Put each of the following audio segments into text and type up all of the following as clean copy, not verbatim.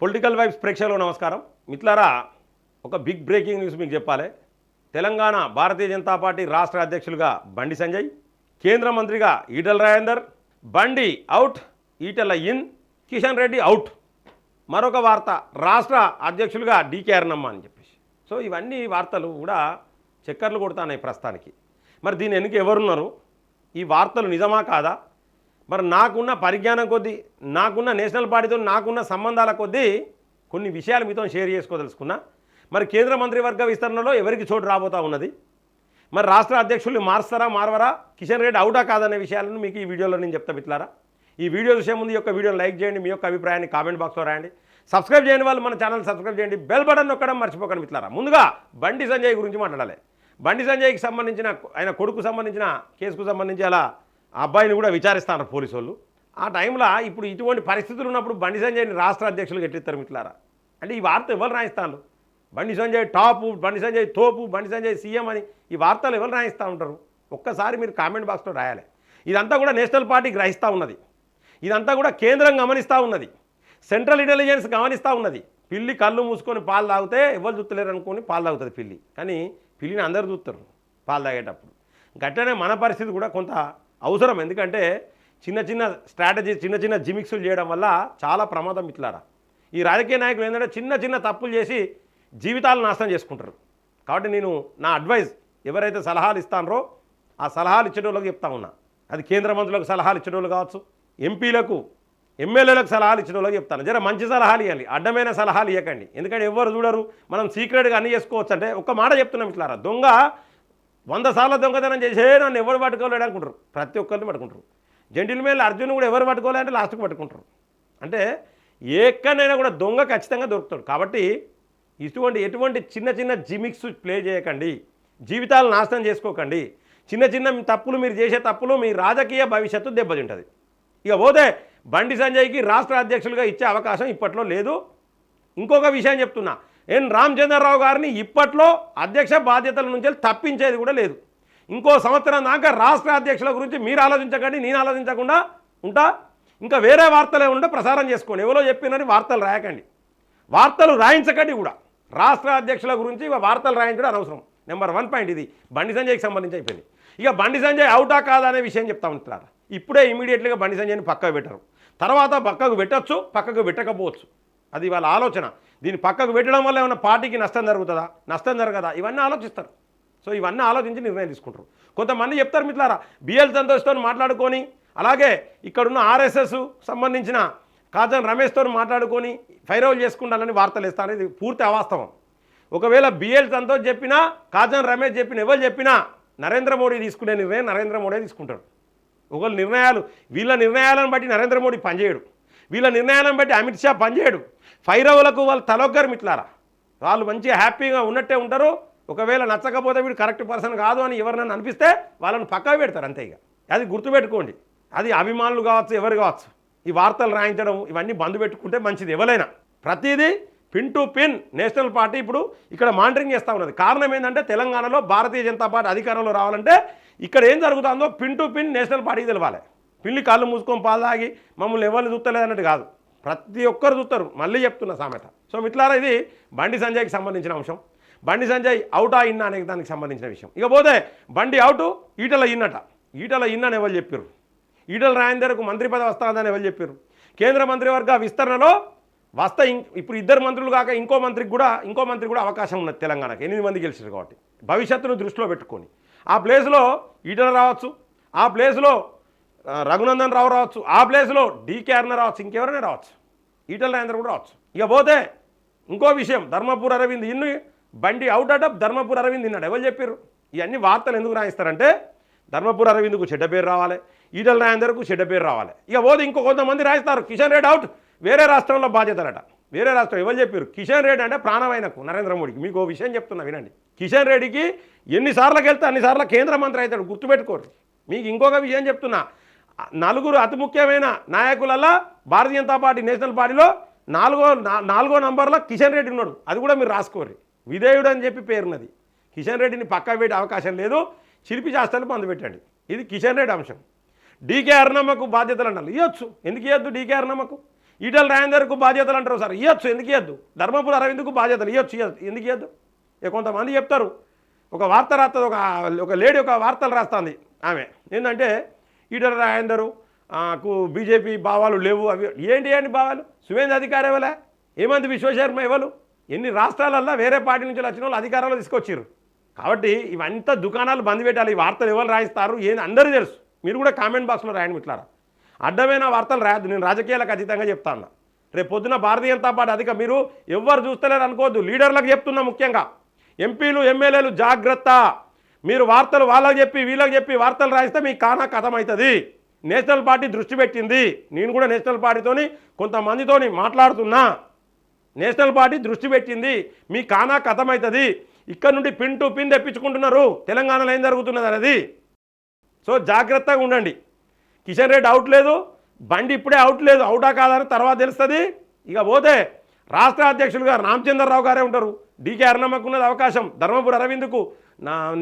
Political vibes ప్రేక్షకులకు నమస్కారం. మిత్రులారా, ఒక బిగ్ బ్రేకింగ్ న్యూస్ మీకు చెప్పాలి. తెలంగాణ భారతీయ జనతా పార్టీ రాష్ట్ర అధ్యక్షులుగా బండి సంజయ్, కేంద్ర మంత్రిగా ఈటల రాజేందర్, బండి out, Etela in, Kishan Reddy out. మరొక వార్త, రాష్ట్ర అధ్యక్షులుగా డీకే అరుణమ్మ అని చెప్పేసి. సో ఇవన్నీ వార్తలు కూడా చక్కర్లు కొడుతున్నాయి ప్రస్తుతానికి. మరి దీని వెనుక ఎవరున్నారు? ఈ వార్తలు నిజమా కాదా? మరి నాకున్న పరిజ్ఞానం కొద్దీ, నాకున్న నేషనల్ పార్టీతో నాకున్న సంబంధాల కొద్దీ కొన్ని విషయాలు మీతో షేర్ చేసుకోదలుచుకున్నా. మరి కేంద్ర మంత్రివర్గ విస్తరణలో ఎవరికి చోటు రాబోతా ఉన్నది? మరి రాష్ట్ర అధ్యక్షులు మారవరా? కిషన్ రెడ్డి అవుటా కాదనే విషయాలను మీకు ఈ వీడియోలో నేను చెప్తా మిత్రులారా. ఈ వీడియో చూసే ముందు ఈ యొక్క వీడియోని లైక్ చేయండి, మీ యొక్క అభిప్రాయాన్ని కామెంట్ బాక్స్లో రాయండి. సబ్స్క్రైబ్ చేయని వాళ్ళు మన ఛానల్ సబ్స్క్రైబ్ చేయండి, బెల్ బటన్ నొక్కడం మర్చిపోకండి మిత్రులారా. ముందుగా బండి సంజయ్ గురించి మాట్లాడాలి. బండి సంజయ్కి సంబంధించిన, ఆయన కొడుకు సంబంధించిన కేసుకు సంబంధించి అలా ఆ అబ్బాయిని కూడా విచారిస్తున్నారు పోలీసు వాళ్ళు. ఆ టైంలో ఇప్పుడు ఇటువంటి పరిస్థితులు ఉన్నప్పుడు బండి సంజయ్ని రాష్ట్ర అధ్యక్షులు ఎట్టిస్తారు మిత్రులారా? అంటే ఈ వార్త ఎవరు రాయిస్తారు? బండి సంజయ్ టాపు, బండి సంజయ్ తోపు, బండి సంజయ్ సీఎం అని ఈ వార్తలు ఎవరు రాయిస్తూ ఉంటారు? ఒక్కసారి మీరు కామెంట్ బాక్స్లో రాయాలి. ఇదంతా కూడా నేషనల్ పార్టీ గ్రహిస్తూ ఉన్నది, ఇదంతా కూడా కేంద్రం గమనిస్తూ ఉన్నది, సెంట్రల్ ఇంటెలిజెన్స్ గమనిస్తూ ఉన్నది. పిల్లి కళ్ళు మూసుకొని పాలు తాగితే ఎవరు చూస్తలేరు అనుకొని పాలు తాగుతుంది పిల్లి, కానీ పిల్లిని అందరు చూస్తారు పాలు తాగేటప్పుడు. గట్టనే మన పరిస్థితి కూడా కొంత అవసరం. ఎందుకంటే చిన్న చిన్న స్ట్రాటజీ, చిన్న చిన్న జిమిక్సులు చేయడం వల్ల చాలా ప్రమాదం మిత్రులారా. ఈ రాజకీయ నాయకులు ఏంటంటే చిన్న చిన్న తప్పులు చేసి జీవితాలను నాశనం చేసుకుంటారు. కాబట్టి నేను నా అడ్వైజ్, ఎవరైతే సలహాలు ఇస్తానో ఆ సలహాలు ఇచ్చేటోళ్ళకి చెప్తా ఉన్నా. అది కేంద్ర మంత్రులకు సలహాలు ఇచ్చేటోళ్ళు కావచ్చు, ఎంపీలకు, ఎమ్మెల్యేలకు సలహాలు ఇచ్చేటోళ్ళకి చెప్తాను. జర మంచి సలహాలు ఇవ్వాలి, అడ్డమైన సలహాలు ఇవ్వకండి. ఎందుకంటే ఎవరు చూడరు, మనం సీక్రెట్గా అన్నీ చేసుకోవచ్చు. అంటే ఒక్క మాట చెప్తున్నాం మిత్రులారా, దొంగ 100 సార్లు దొంగతనం చేసే నన్ను ఎవరు పట్టుకోలేడు అనుకుంటారు, ప్రతి ఒక్కరిని పట్టుకుంటారు. జెంటిల్మెన్ అర్జున్ కూడా ఎవరు పట్టుకోలే అంటే లాస్ట్కి పట్టుకుంటారు. అంటే ఎక్కడైనా కూడా దొంగ ఖచ్చితంగా దొరుకుతాడు. కాబట్టి ఎటువంటి చిన్న చిన్న జిమిక్స్ ప్లే చేయకండి, జీవితాలు నాశనం చేసుకోకండి. చిన్న చిన్న తప్పులు, మీరు చేసే తప్పులు మీ రాజకీయ భవిష్యత్తు దెబ్బతింటుంది. ఇక పోతే బండి సంజయ్కి రాష్ట్ర అధ్యక్షులుగా ఇచ్చే అవకాశం ఇప్పట్లో లేదు. ఇంకొక విషయం చెప్తున్నా, రామచంద్రరావు గారిని ఇప్పట్లో అధ్యక్ష బాధ్యతల నుంచి తప్పించేది కూడా లేదు. ఇంకో సంవత్సరం దాకా రాష్ట్ర అధ్యక్షుల గురించి మీరు ఆలోచించకండి, నేను ఆలోచించకుండా ఉంటా. ఇంకా వేరే వార్తలే ఉంటే ప్రసారం చేసుకోండి, ఎవరో చెప్పినని వార్తలు రాయకండి, వార్తలు రాయించకండి కూడా. రాష్ట్ర అధ్యక్షుల గురించి వార్తలు రాయించడం అనవసరం. నెంబర్ 1 పాయింట్ ఇది బండి సంజయ్కి సంబంధించి అయిపోయింది. ఇక బండి సంజయ్ అవుటా కాదా అనే విషయం చెప్తా ఉంటారు. ఇప్పుడే ఇమీడియట్లీగా బండి సంజయ్ని పక్కకు పెట్టరు, తర్వాత పక్కకు పెట్టచ్చు, పక్కకు పెట్టకపోవచ్చు. అది వాళ్ళ ఆలోచన. దీన్ని పక్కకు పెట్టడం వల్ల ఏమైనా పార్టీకి నష్టం జరుగుతుందా, నష్టం జరగదా, ఇవన్నీ ఆలోచిస్తారు. సో ఇవన్నీ ఆలోచించి నిర్ణయం తీసుకుంటారు. కొంతమంది చెప్తారు మిత్రులారా, బిఎల్ సంతోష్తో మాట్లాడుకొని, అలాగే ఇక్కడున్న ఆర్ఎస్ఎస్ సంబంధించిన కాజన్ రమేష్తో మాట్లాడుకొని ఫైరౌల్ చేసుకుంటానని వార్తలు ఇస్తారు. ఇది పూర్తి అవాస్తవం. ఒకవేళ బిఎల్ సంతోష్ చెప్పినా, కాజన్ రమేష్ చెప్పినా, ఎవరు చెప్పినా నరేంద్ర మోడీ తీసుకునే నిర్ణయం నరేంద్ర మోడీ తీసుకుంటాడు. ఒకళ్ళ నిర్ణయాలు, వీళ్ళ నిర్ణయాలను బట్టి నరేంద్ర మోడీ పనిచేయడు, వీళ్ళ నిర్ణయాలను బట్టి అమిత్ షా పనిచేయడు. ఫైరవులకు వాళ్ళు తలొగ్గరు మిత్రులారా. వాళ్ళు మంచిగా హ్యాపీగా ఉన్నట్టే ఉంటారు. ఒకవేళ నచ్చకపోతే వీడు కరెక్ట్ పర్సన్ కాదు అని ఎవరినైనా అనిపిస్తే వాళ్ళని పక్కకు పెడతారు, అంతే. ఇక అది గుర్తుపెట్టుకోండి. అది అభిమానులు కావచ్చు, ఎవరు కావచ్చు, ఈ వార్తలు రాయించడం ఇవన్నీ బంద్ పెట్టుకుంటే మంచిది. ఎవరైనా ప్రతిదీ pin to pin national party ఇప్పుడు ఇక్కడ మానిటరింగ్ చేస్తూ ఉన్నది. కారణం ఏంటంటే తెలంగాణలో భారతీయ జనతా పార్టీ అధికారంలో రావాలంటే ఇక్కడ ఏం జరుగుతుందో పిన్ టు పిన్ నేషనల్ పార్టీకి తెలవాలి. పిల్లి కాళ్ళు మూసుకొని పాలు తాగి మమ్మల్ని ఎవరిని చూస్తలేదన్నట్టు కాదు, ప్రతి ఒక్కరు చూస్తారు. మళ్ళీ చెప్తున్న సామెత. సో మిత్రులారా, ఇది బండి సంజయ్కి సంబంధించిన అంశం. బండి సంజయ్ అవుటా ఇన్నా అనే దానికి సంబంధించిన విషయం. ఇక పోతే బండి అవుటు, ఈటల ఇన్నట. ఈటల ఇన్నని ఎవరు చెప్పారు? ఈటల రాజేందర్కు మంత్రి పదవి వస్తుందని ఎవరు చెప్పారు? కేంద్ర మంత్రివర్గ విస్తరణలో వస్తా. ఇప్పుడు ఇద్దరు మంత్రులు కాక ఇంకో మంత్రికి కూడా అవకాశం ఉన్నది తెలంగాణకి. 8 మంది గెలిచారు కాబట్టి భవిష్యత్తును దృష్టిలో పెట్టుకొని ఆ ప్లేస్లో ఈటల రావచ్చు, ఆ ప్లేస్లో రఘునందన్ రావు రావచ్చు, ఆ ప్లేస్లో డీకే అరుణ రావచ్చు, ఇంకెవరైనా రావచ్చు, ఈటల రాజేందర్ కూడా రావచ్చు. ఇక పోతే ఇంకో విషయం, ధర్మపురి అరవింద్ ఇన్ని బండి అవుట్ అట, ధర్మపురి అరవింద్ ఇన్నాడు ఎవరు చెప్పారు? ఇవన్నీ వార్తలు ఎందుకు రాయిస్తారంటే ధర్మపురి అరవింద్కు చెడ్డ పేరు రావాలి, ఈటల రాజేందర్కు చెడ్డ పేరు రావాలి. ఇక పోతే ఇంకో కొంతమంది రాయిస్తారు, కిషన్ రెడ్డి అవుట్, వేరే రాష్ట్రంలో బాధ్యతలట. వేరే రాష్ట్రం ఎవరు చెప్పారు? కిషన్ రెడ్డి అంటే ప్రాణమైనకు నరేంద్ర మోడీకి. మీకు ఓ విషయం చెప్తున్నా వినండి. కిషన్ రెడ్డికి ఎన్నిసార్లు వెళ్తే అన్నిసార్లు కేంద్ర మంత్రి అవుతాడు, గుర్తుపెట్టుకోరు. మీకు ఇంకొక విషయం చెప్తున్నా, 4 అతి ముఖ్యమైన నాయకులలో భారతీయ జనతా పార్టీ నేషనల్ పార్టీలో 4వ నంబర్లో కిషన్ రెడ్డి ఉన్నాడు. అది కూడా మీరు రాసుకోరు. విధేయుడు అని చెప్పి పేరున్నది. కిషన్ రెడ్డిని పక్కా పెట్టే అవకాశం లేదు, చిలిపి శాస్త్రాలు బంద్ పెట్టండి. ఇది కిషన్ రెడ్డి అంశం. డీకే అరుణమ్మకు బాధ్యతలు అన్నారు, ఇవ్వచ్చు. ఎందుకు ఇవ్వద్దు? డీకే అరుణమ్మకు ఈటల రాజేందర్కు బాధ్యతలు అంటారు సార్, ఇవ్వచ్చు, ఎందుకు ఇవ్వద్దు? ధర్మపురి అరవింద్కు బాధ్యతలు ఇవ్వచ్చు, ఎందుకు ఇవ్వద్దు? ఇక కొంతమంది చెప్తారు, ఒక వార్త రాస్తుంది, ఒక లేడీ ఒక వార్తలు రాస్తుంది ఆమె, ఏంటంటే ఈటల రాజేందరు బీజేపీ భావాలు లేవు, అవి ఏంటి అని భావాలు? సువేంద్ర అధికారి ఇవ్వలే, ఏమంది విశ్వశర్మ ఇవ్వలు, ఎన్ని రాష్ట్రాలల్లో వేరే పార్టీ నుంచి వచ్చిన వాళ్ళు అధికారంలో తీసుకొచ్చారు. కాబట్టి ఇవంతా దుకాణాలు బంద్ పెట్టాలి. ఈ వార్తలు ఎవరు రాయిస్తారు ఏంది అందరూ తెలుసు. మీరు కూడా కామెంట్ బాక్స్లో రాయండి మిట్లారా. అడ్డమైన వార్తలు రాయద్దు, నేను రాజకీయాలకు అతీతంగా చెప్తాను. రేపు పొద్దున భారతీయ జనతా పార్టీ అధిక మీరు ఎవ్వరు చూస్తలేరు అనుకోవద్దు, లీడర్లకు చెప్తున్నా, ముఖ్యంగా ఎంపీలు ఎమ్మెల్యేలు జాగ్రత్త. మీరు వార్తలు వాళ్ళకి చెప్పి వీళ్ళకి చెప్పి వార్తలు రాయిస్తే మీకు కానా కథం అవుతుంది. నేషనల్ పార్టీ దృష్టి పెట్టింది, నేను కూడా నేషనల్ పార్టీతోని కొంతమందితోని మాట్లాడుతున్నా, నేషనల్ పార్టీ దృష్టి పెట్టింది, మీ కానా కథం అవుతుంది. ఇక్కడ నుండి పిన్ టు పిన్ తెప్పించుకుంటున్నారు తెలంగాణలో ఏం జరుగుతున్నది అనేది. సో జాగ్రత్తగా ఉండండి. కిషన్ రెడ్డి అవుట్ లేదు, బండి ఇప్పుడే అవుట్ లేదు, అవుటా కాదని తర్వాత తెలుస్తుంది. ఇక పోతే రాష్ట్ర అధ్యక్షులుగా రామచంద్రరావు గారే ఉంటారు. డీకే అరుణమ్మకు ఉన్నది అవకాశం, ధర్మపురి అరవింద్కు,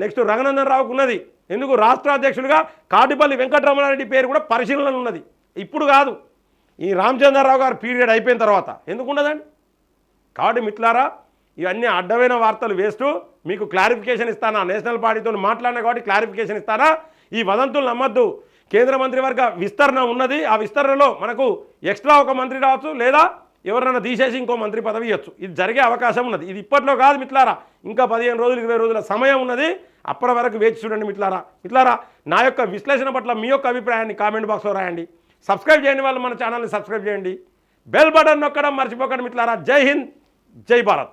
నెక్స్ట్ రఘునందన్ రావుకు ఉన్నది. ఎందుకు? రాష్ట్ర అధ్యక్షులుగా కాటిపల్లి వెంకటరమణారెడ్డి పేరు కూడా పరిశీలనలో ఉన్నది. ఇప్పుడు కాదు, ఈ రామచంద్రరావు గారు పీరియడ్ అయిపోయిన తర్వాత ఎందుకు ఉండదండి? కాబట్టి మిట్లారా, ఇవన్నీ అడ్డమైన వార్తలు వేస్ట్. మీకు క్లారిఫికేషన్ ఇస్తానా, నేషనల్ పార్టీతో మాట్లాడినా కాబట్టి క్లారిఫికేషన్ ఇస్తానా. ఈ వదంతులు నమ్మద్దు. కేంద్ర మంత్రివర్గ విస్తరణ ఉన్నది, ఆ విస్తరణలో మనకు ఎక్స్ట్రా ఒక మంత్రి రావచ్చు, లేదా ఎవరైనా తీసేసి ఇంకో మంత్రి పదవి ఇవ్వచ్చు. ఇది జరిగే అవకాశం ఉన్నది. ఇది ఇప్పట్లో కాదు మిట్లారా, ఇంకా 15 రోజులు 20 రోజుల సమయం ఉన్నది. అప్పటి వరకు వేచి చూడండి మిట్లారా. నా యొక్క విశ్లేషణ పట్ల మీ యొక్క అభిప్రాయాన్ని కామెంట్ బాక్స్లో రాయండి. సబ్స్క్రైబ్ చేయని వాళ్ళు మన ఛానల్ని సబ్స్క్రైబ్ చేయండి. బెల్ బటన్ నొక్కడం మర్చిపోకండి మిట్లారా. జై హింద్, జై భారత్.